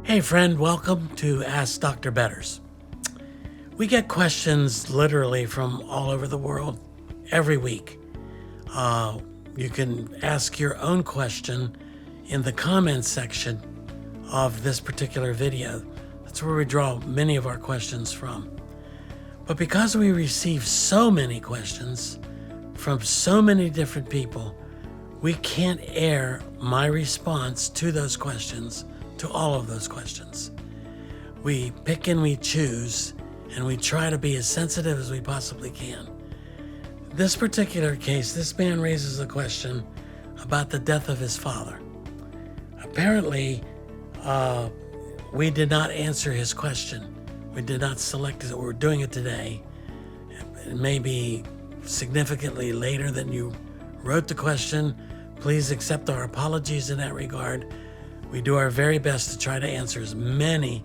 Hey friend, welcome to Ask Dr. Betters. We get questions literally from all over the world every week. You can ask your own question in the comments section of this particular video. That's where we draw many of our questions from. But because we receive so many questions from so many different people, we can't air my response to those questions, to all of those questions. We pick and we choose, and we try to be as sensitive as we possibly can. This particular case, this man raises a question about the death of his father. Apparently, we did not answer his question. We did not select it. We're doing it today. It may be significantly later than you wrote the question. Please accept our apologies in that regard. We do our very best to try to answer as many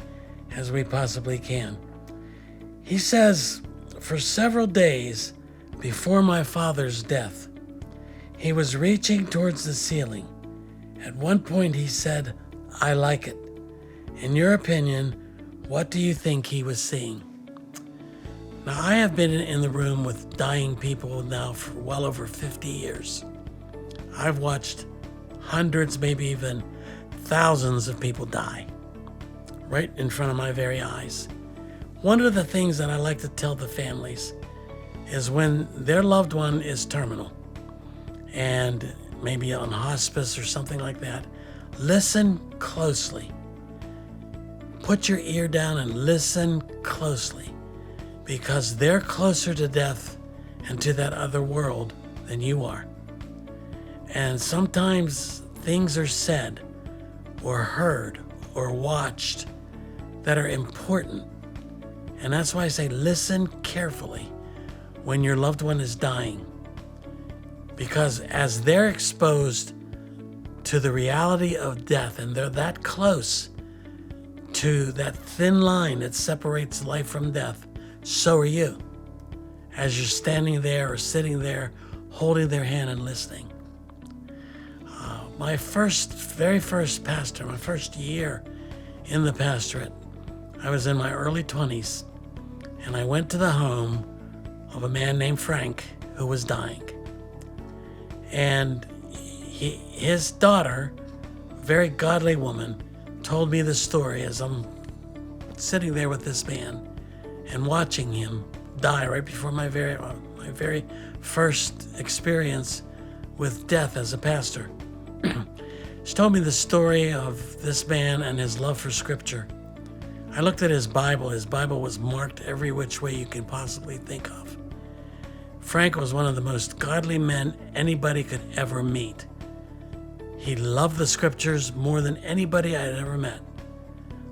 as we possibly can. He says, for several days before my father's death, he was reaching towards the ceiling. At one point he said, "I like it." In your opinion, what do you think he was seeing? Now, I have been in the room with dying people now for well over 50 years. I've watched hundreds, maybe even thousands of people die right in front of my very eyes. One of the things that I like to tell the families is when their loved one is terminal and maybe on hospice or something like that, listen closely. Put your ear down and listen closely, because they're closer to death and to that other world than you are. And sometimes things are said or heard or watched that are important. And that's why I say listen carefully when your loved one is dying. Because as they're exposed to the reality of death and they're that close to that thin line that separates life from death, so are you. As you're standing there or sitting there, holding their hand and listening. My very first pastor, my first year in the pastorate, I was in my early 20s, and I went to the home of a man named Frank who was dying. And his daughter, a very godly woman, told me the story as I'm sitting there with this man and watching him die right before my very first experience with death as a pastor. She told me the story of this man and his love for Scripture. I looked at his Bible. His Bible was marked every which way you can possibly think of. Frank was one of the most godly men anybody could ever meet. He loved the Scriptures more than anybody I had ever met.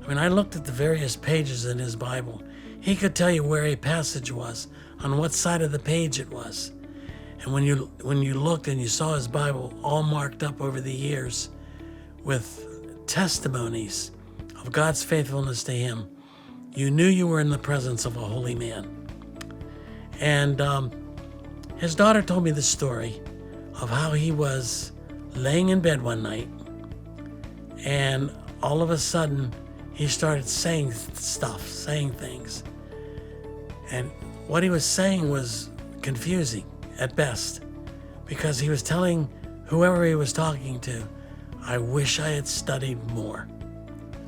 I mean, I looked at the various pages in his Bible. He could tell you where a passage was, on what side of the page it was. And when you looked and you saw his Bible all marked up over the years with testimonies of God's faithfulness to him, you knew you were in the presence of a holy man. And his daughter told me the story of how he was laying in bed one night, and all of a sudden he started saying things. And what he was saying was confusing at best, because he was telling whoever he was talking to, I wish I had studied more.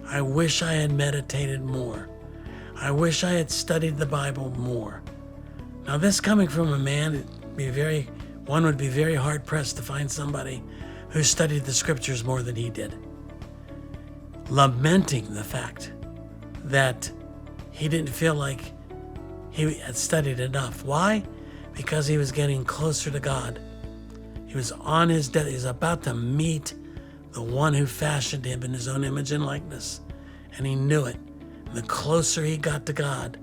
I wish I had meditated more. I wish I had studied the Bible more. Now, this coming from a man, one would be very hard pressed to find somebody who studied the Scriptures more than he did. Lamenting the fact that he didn't feel like he had studied enough. Why? Because he was getting closer to God. He was on his death. He was about to meet the one who fashioned him in his own image and likeness. And he knew it. And the closer he got to God,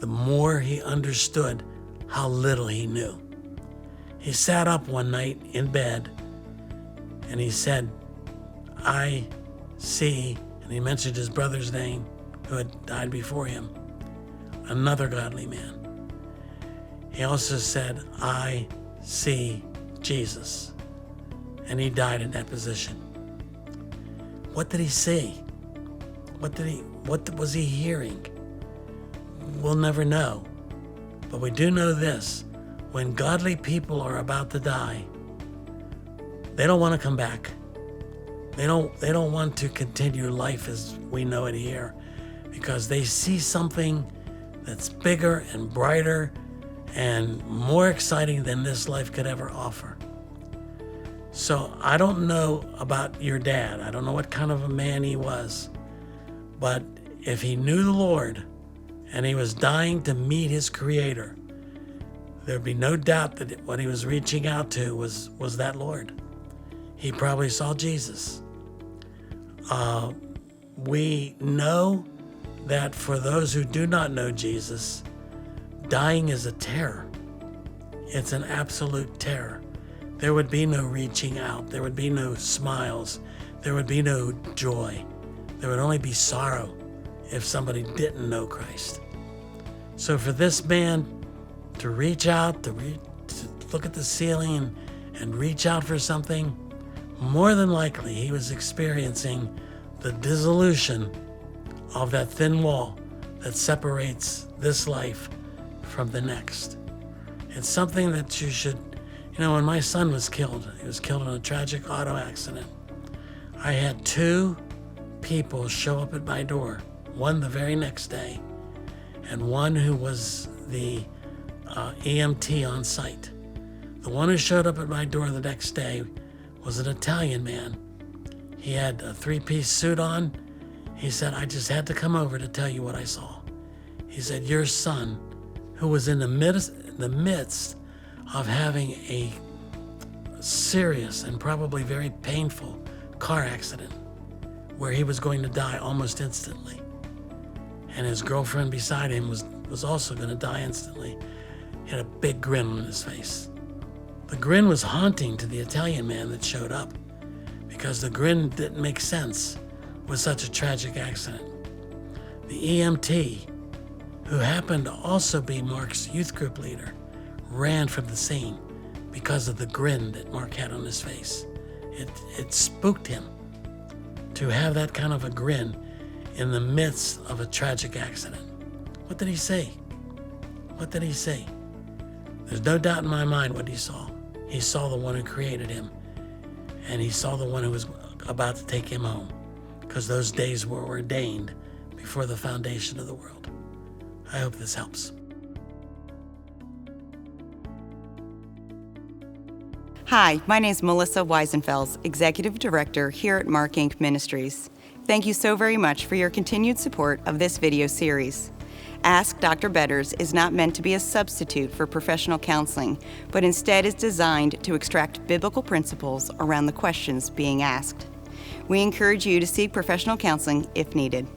the more he understood how little he knew. He sat up one night in bed and he said, I see, and he mentioned his brother's name who had died before him, another godly man. He also said, I see Jesus. And he died in that position. What did he see? What was he hearing? We'll never know. But we do know this: when godly people are about to die, they don't want to come back. They don't want to continue life as we know it here, because they see something that's bigger and brighter and more exciting than this life could ever offer. So I don't know about your dad. I don't know what kind of a man he was. But if he knew the Lord and he was dying to meet his Creator, there'd be no doubt that what he was reaching out to was that Lord. He probably saw Jesus. We know that for those who do not know Jesus, dying is a terror. It's an absolute terror. There would be no reaching out. There would be no smiles. There would be no joy. There would only be sorrow if somebody didn't know Christ. So for this man to reach out, to look at the ceiling and reach out for something, more than likely he was experiencing the dissolution of that thin wall that separates this life from the next. It's something that you should, when my son was killed, he was killed in a tragic auto accident. I had 2 people show up at my door, one the very next day, and one who was the EMT on site. The one who showed up at my door the next day was an Italian man. He had a 3-piece suit on. He said, "I just had to come over to tell you what I saw." He said, "Your son, who was in the midst of having a serious and probably very painful car accident where he was going to die almost instantly, and his girlfriend beside him was also going to die instantly." He had a big grin on his face. The grin was haunting to the Italian man that showed up, because the grin didn't make sense with such a tragic accident. The EMT, who happened to also be Mark's youth group leader, ran from the scene because of the grin that Mark had on his face. It spooked him to have that kind of a grin in the midst of a tragic accident. What did he say? What did he say? There's no doubt in my mind what he saw. He saw the one who created him, and he saw the one who was about to take him home, because those days were ordained before the foundation of the world. I hope this helps. Hi, my name is Melissa Weisenfels, Executive Director here at MARKINC Ministries. Thank you so very much for your continued support of this video series. Ask Dr. Betters is not meant to be a substitute for professional counseling, but instead is designed to extract biblical principles around the questions being asked. We encourage you to seek professional counseling if needed.